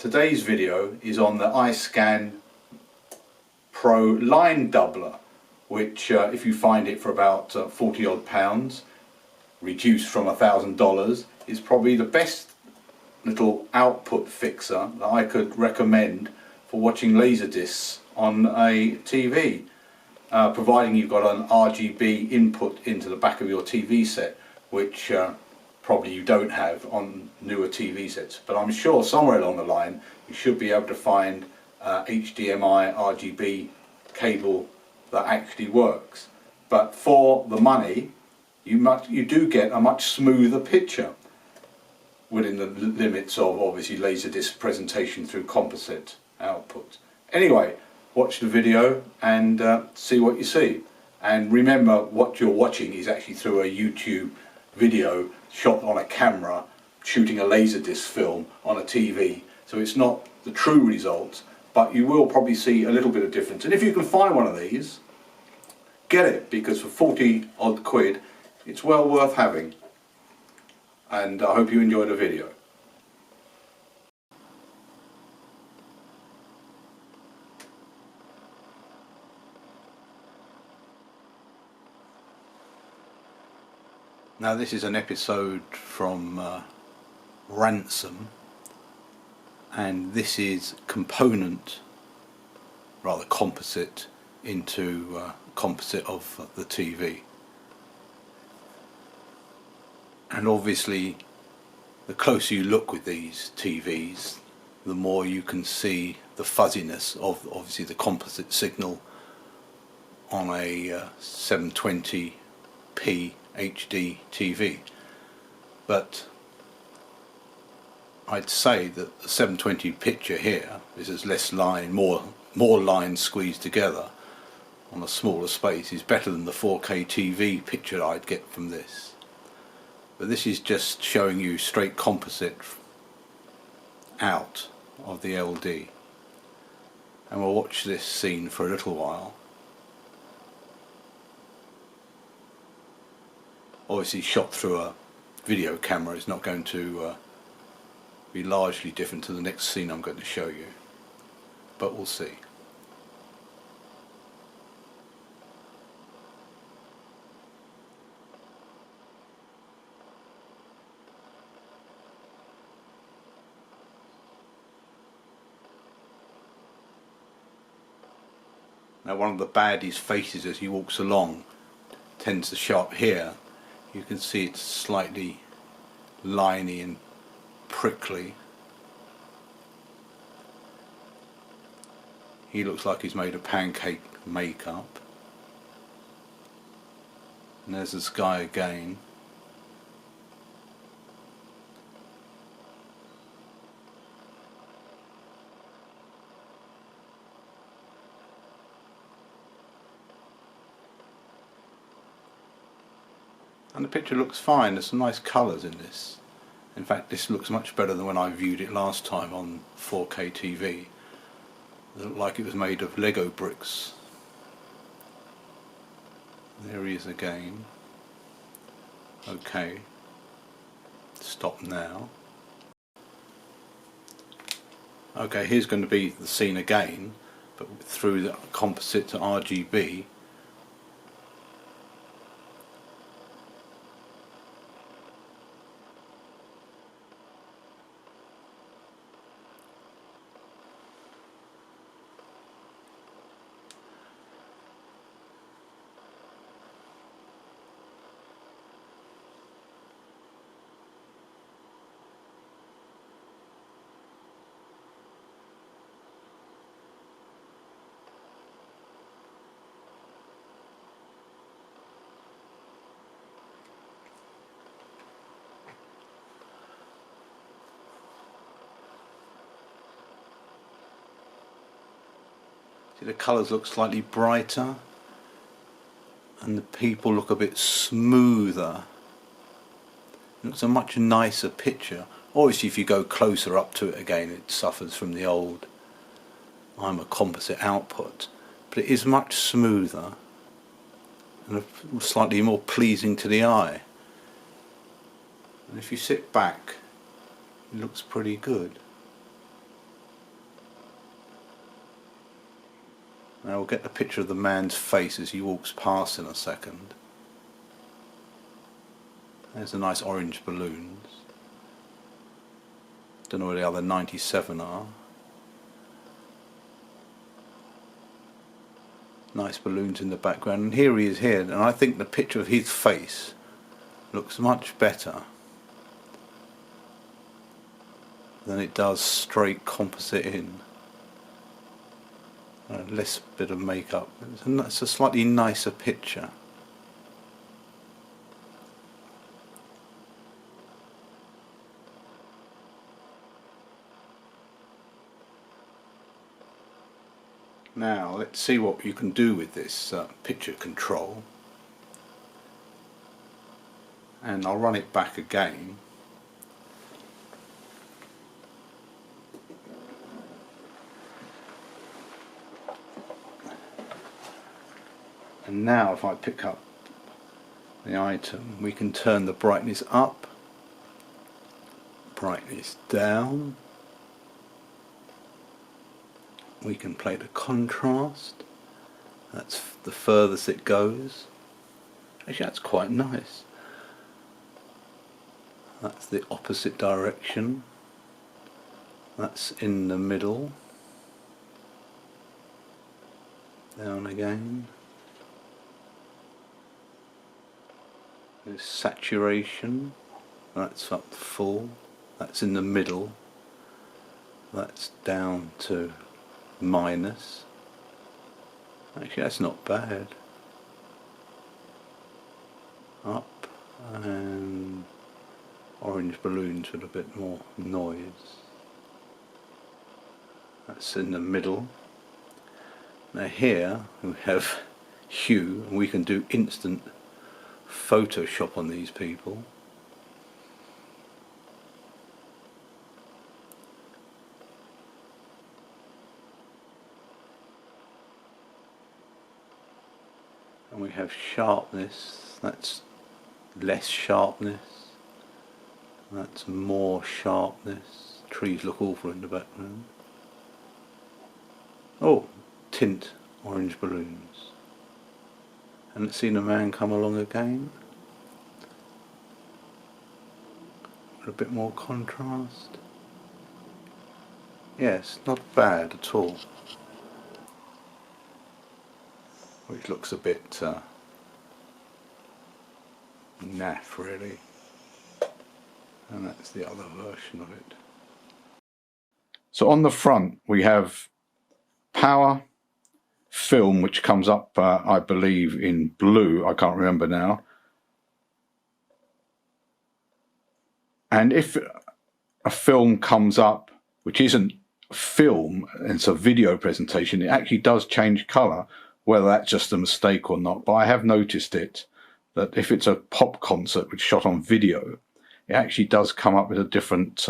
Today's video is on the IScanPro line doubler, which if you find it for about 40 odd pounds, reduced from $1,000, is probably the best little output fixer that I could recommend for watching Laserdiscs on a TV, providing you've got an RGB input into the back of your TV set, which probably you don't have on newer TV sets, but I'm sure somewhere along the line you should be able to find HDMI RGB cable that actually works. But for the money you do get a much smoother picture within the limits of obviously Laserdisc presentation through composite output. Anyway, watch the video and see what you see, and remember what you're watching is actually through a YouTube video shot on a camera shooting a Laserdisc film on a TV, so it's not the true result, but you will probably see a little bit of difference. And if you can find one of these, get it, because for 40 odd quid it's well worth having. And I hope you enjoy the video. Now this is an episode from Ransom, and this is component, rather composite, into composite of the TV. And obviously the closer you look with these TVs, the more you can see the fuzziness of obviously the composite signal on a 720p HD TV. But I'd say that the 720 picture here, this is less line, more lines squeezed together on a smaller space, is better than the 4K TV picture I'd get from this. But this is just showing you straight composite out of the LD, and we'll watch this scene for a little while. Obviously shot through a video camera, it's not going to be largely different to the next scene I'm going to show you, but we'll see. Now one of the baddies' faces as he walks along tends to show up here. You can see it's slightly liney and prickly. He looks like he's made of pancake makeup. And there's this guy again. And the picture looks fine, there's some nice colours in this. In fact, this looks much better than when I viewed it last time on 4K TV. It looked like it was made of Lego bricks. There he is again. Okay, stop now. Okay, here's going to be the scene again, but through the composite to RGB. See, the colours look slightly brighter and the people look a bit smoother. It's a much nicer picture. Obviously if you go closer up to it again it suffers from the old I'm a composite output, but it is much smoother and slightly more pleasing to the eye. And if you sit back it looks pretty good. Now we'll get the picture of the man's face as he walks past in a second. There's the nice orange balloons. Don't know where the other 97 are. Nice balloons in the background, and here he is here, and I think the picture of his face looks much better than it does straight composite in. Less bit of makeup. It's a slightly nicer picture. Now let's see what you can do with this picture control, and I'll run it back again. And now if I pick up the item, we can turn the brightness up, brightness down. We can play the contrast. That's the furthest it goes. Actually, that's quite nice. That's the opposite direction. That's in the middle. Down again. There's saturation. That's up to full. That's in the middle. That's down to minus. Actually, that's not bad. Up, and orange balloons with a bit more noise. That's in the middle. Now here we have hue, and we can do instant Photoshop on these people. And we have sharpness. That's less sharpness. That's more sharpness. Trees look awful in the background. Oh, tint orange balloons. And let's see the man come along again. With a bit more contrast. Yes, not bad at all. Which looks a bit naff really. And that's the other version of it. So on the front we have power, film, which comes up I believe in blue, I can't remember now. And if a film comes up which isn't film, it's a video presentation, it actually does change colour, whether that's just a mistake or not. But I have noticed it, that if it's a pop concert which is shot on video, it actually does come up with a different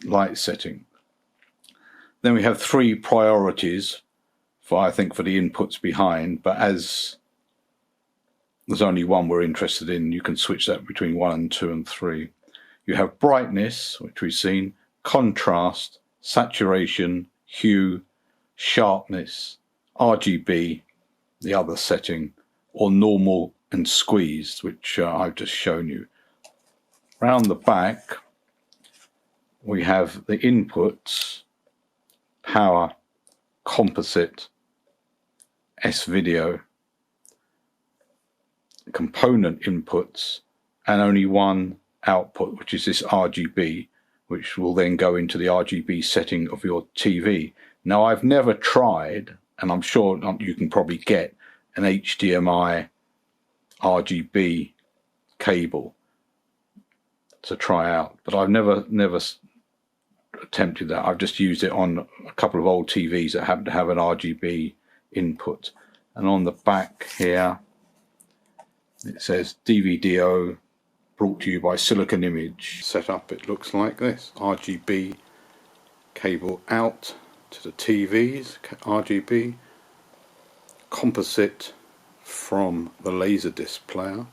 light setting. Then we have three priorities for, I think, for the inputs behind, but as there's only one we're interested in, you can switch that between 1 and 2 and 3. You have brightness, which we've seen, contrast, saturation, hue, sharpness, RGB, the other setting, or normal and squeezed, which I've just shown you. Round the back we have the inputs, power, composite, S-video, component inputs, and only one output, which is this RGB, which will then go into the RGB setting of your TV. Now I've never tried, and I'm sure you can probably get an HDMI RGB cable to try out, but I've never attempted that. I've just used it on a couple of old TVs that happen to have an RGB input. And on the back here it says DVDO, brought to you by Silicon Image. Set up, it looks like this. RGB cable out to the TVs, RGB, composite from the Laserdisc player,